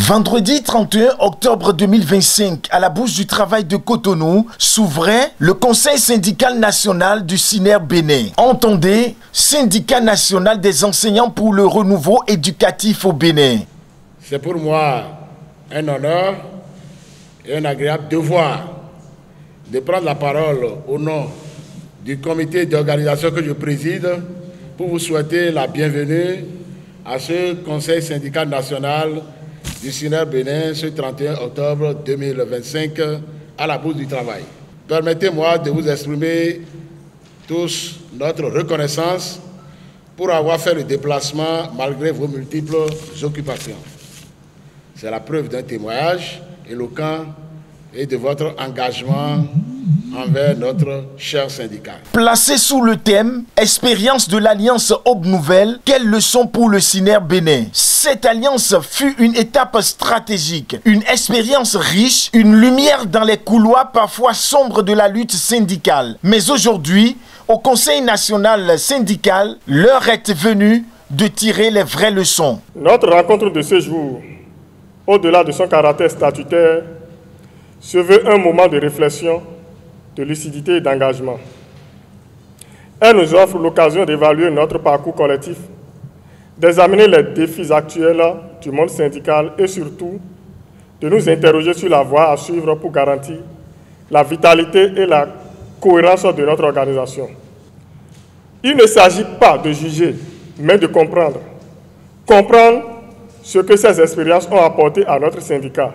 Vendredi 31 octobre 2025, à la Bourse du Travail de Cotonou, s'ouvrait le Conseil syndical national du SYNER Bénin. Entendez, Syndicat national des enseignants pour le renouveau éducatif au Bénin. C'est pour moi un honneur et un agréable devoir de prendre la parole au nom du comité d'organisation que je préside pour vous souhaiter la bienvenue à ce Conseil syndical national du SYNER Bénin ce 31 octobre 2025 à la Bourse du Travail. Permettez-moi de vous exprimer tous notre reconnaissance pour avoir fait le déplacement malgré vos multiples occupations. C'est la preuve d'un témoignage éloquent et de votre engagement envers notre cher syndicat. Placé sous le thème « Expérience de l'Alliance Aube Nouvelle, quelles leçons pour le SYNER Bénin ?» Cette alliance fut une étape stratégique, une expérience riche, une lumière dans les couloirs parfois sombres de la lutte syndicale. Mais aujourd'hui, au Conseil national syndical, l'heure est venue de tirer les vraies leçons. Notre rencontre de ce jour, au-delà de son caractère statutaire, se veut un moment de réflexion, de lucidité et d'engagement. Elle nous offre l'occasion d'évaluer notre parcours collectif, d'examiner les défis actuels du monde syndical et surtout de nous interroger sur la voie à suivre pour garantir la vitalité et la cohérence de notre organisation. Il ne s'agit pas de juger, mais de comprendre. Comprendre ce que ces expériences ont apporté à notre syndicat,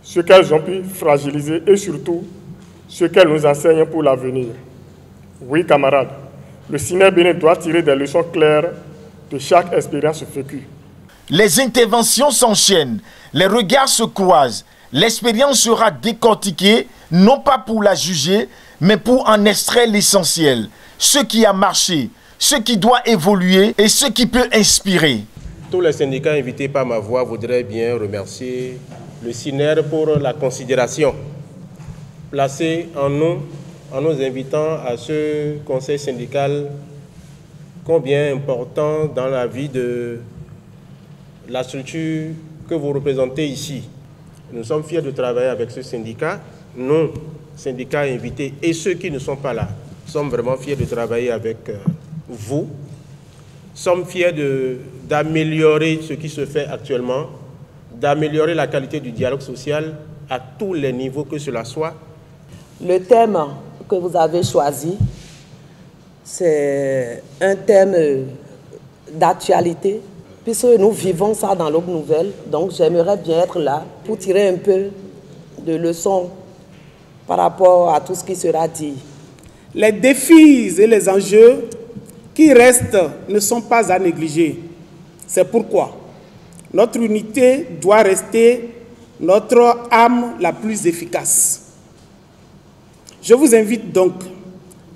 ce qu'elles ont pu fragiliser et surtout ce qu'elles nous enseignent pour l'avenir. Oui, camarades, le SYNER Bénin doit tirer des leçons claires de chaque expérience vécue. Les interventions s'enchaînent, les regards se croisent, l'expérience sera décortiquée, non pas pour la juger, mais pour en extraire l'essentiel, ce qui a marché, ce qui doit évoluer et ce qui peut inspirer. Tous les syndicats invités par ma voix voudraient bien remercier le SYNER pour la considération placée en nous invitant à ce conseil syndical combien important dans la vie de la structure que vous représentez ici. Nous sommes fiers de travailler avec ce syndicat, nous, syndicats invités, et ceux qui ne sont pas là, sommes vraiment fiers de travailler avec vous, sommes fiers d'améliorer ce qui se fait actuellement, d'améliorer la qualité du dialogue social à tous les niveaux que cela soit. Le thème que vous avez choisi, c'est un thème d'actualité, puisque nous vivons ça dans l'Aube Nouvelle. Donc j'aimerais bien être là pour tirer un peu de leçons par rapport à tout ce qui sera dit. Les défis et les enjeux qui restent ne sont pas à négliger. C'est pourquoi notre unité doit rester notre arme la plus efficace. Je vous invite donc,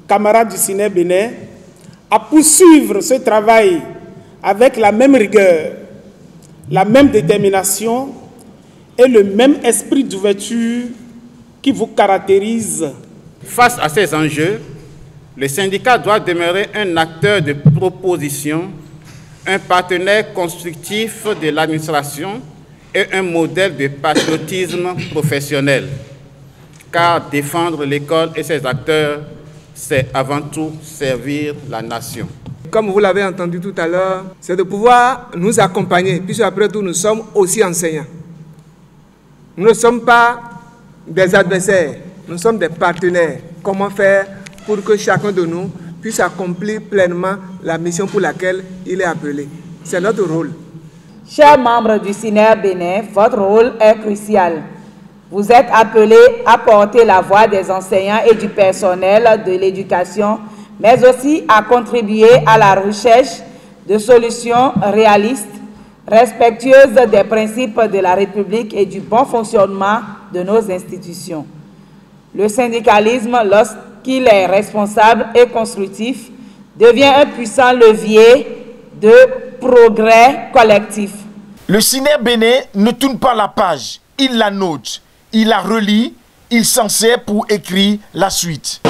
camarades du SYNER Bénin, à poursuivre ce travail avec la même rigueur, la même détermination et le même esprit d'ouverture qui vous caractérise. Face à ces enjeux, le syndicat doit demeurer un acteur de proposition, un partenaire constructif de l'administration et un modèle de patriotisme professionnel. Car défendre l'école et ses acteurs, c'est avant tout servir la nation. Comme vous l'avez entendu tout à l'heure, c'est de pouvoir nous accompagner, puisque après tout, nous sommes aussi enseignants. Nous ne sommes pas des adversaires, nous sommes des partenaires. Comment faire pour que chacun de nous puisse accomplir pleinement la mission pour laquelle il est appelé? C'est notre rôle. Chers membres du SYNER Bénin, votre rôle est crucial. Vous êtes appelés à porter la voix des enseignants et du personnel de l'éducation, mais aussi à contribuer à la recherche de solutions réalistes, respectueuses des principes de la République et du bon fonctionnement de nos institutions. Le syndicalisme, lorsqu'il est responsable et constructif, devient un puissant levier de progrès collectif. Le SYNER Bénin ne tourne pas la page, il la note, il la relie, il s'en sert pour écrire la suite.